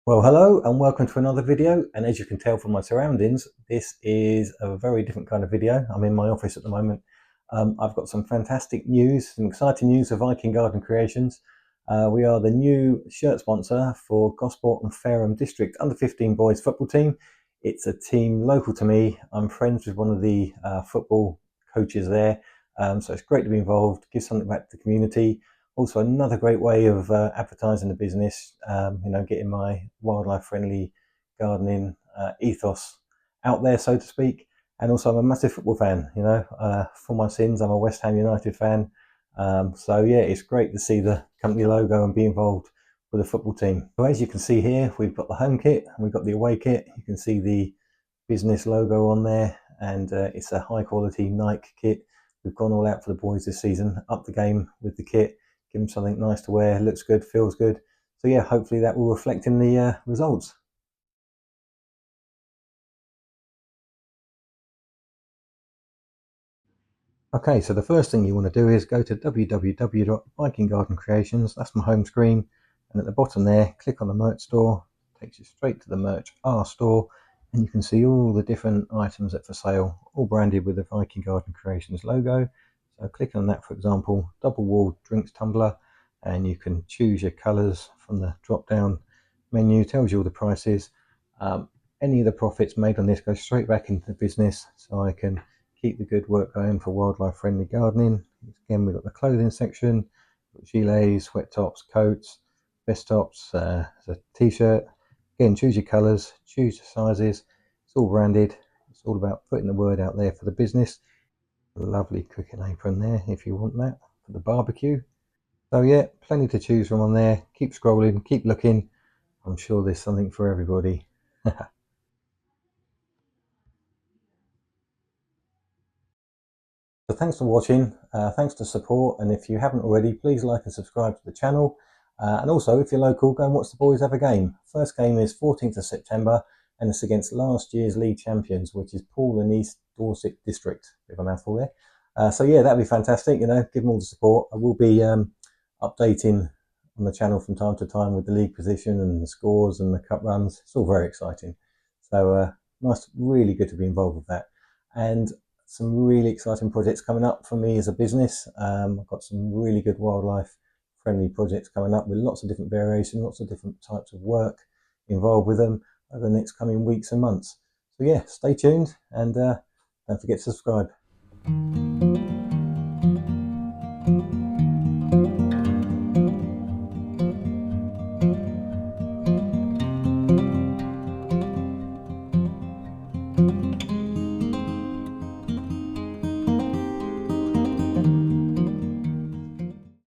Well, hello and welcome to another video. And as you can tell from my surroundings, this is a very different kind of video. I'm in my office at the moment. I've got some fantastic news, some exciting news of Viking Garden Creations. We are the new shirt sponsor for Gosport and Fareham District under 15 boys football team. It's a team local to me. I'm friends with one of the football coaches there. So it's great to be involved, give something back to the community. Also, another great way of advertising the business, getting my wildlife friendly gardening ethos out there, so to speak. And also, I'm a massive football fan, for my sins, I'm a West Ham United fan. So, yeah, it's great to see the company logo and be involved with the football team. So, as you can see here, we've got the home kit and we've got the away kit. You can see the business logo on there, and it's a high quality Nike kit. We've gone all out for the boys this season, up the game with the kit. Give them something nice to wear, looks good, feels good. So yeah, hopefully that will reflect in the results. Okay, so the first thing you want to do is go to www.vikinggardencreations. That's my home screen. And at the bottom there, click on the merch store. Takes you straight to the merch R store. And you can see all the different items that are for sale, all branded with the Viking Garden Creations logo. So click on that, for example, double walled drinks tumbler. And you can choose your colours from the drop down menu. Tells you all the prices. Any of the profits made on this go straight back into the business, so I can keep the good work going for wildlife friendly gardening. Again, we've got the clothing section, gilets, sweat tops, coats, vest tops, a t-shirt. Again, choose your colours, choose your sizes. It's all branded. It's all about putting the word out there for the business. A lovely cooking apron there if you want that for the barbecue. So yeah, plenty to choose from on there. Keep scrolling, keep looking. I'm sure there's something for everybody. So thanks for watching, thanks for support, and if you haven't already, please like and subscribe to the channel. And also, if you're local, go and watch the boys have a game. First game is 14th of September, and it's against last year's league champions, which is Poole and East Dorset District, if a mouthful there. So yeah, that'd be fantastic, give them all the support. I will be updating on the channel from time to time with the league position and the scores and the cup runs. It's all very exciting. So nice, really good to be involved with that. And some really exciting projects coming up for me as a business. I've got some really good wildlife friendly projects coming up with lots of different variations, lots of different types of work involved with them over the next coming weeks and months. So yeah, stay tuned and don't forget to subscribe.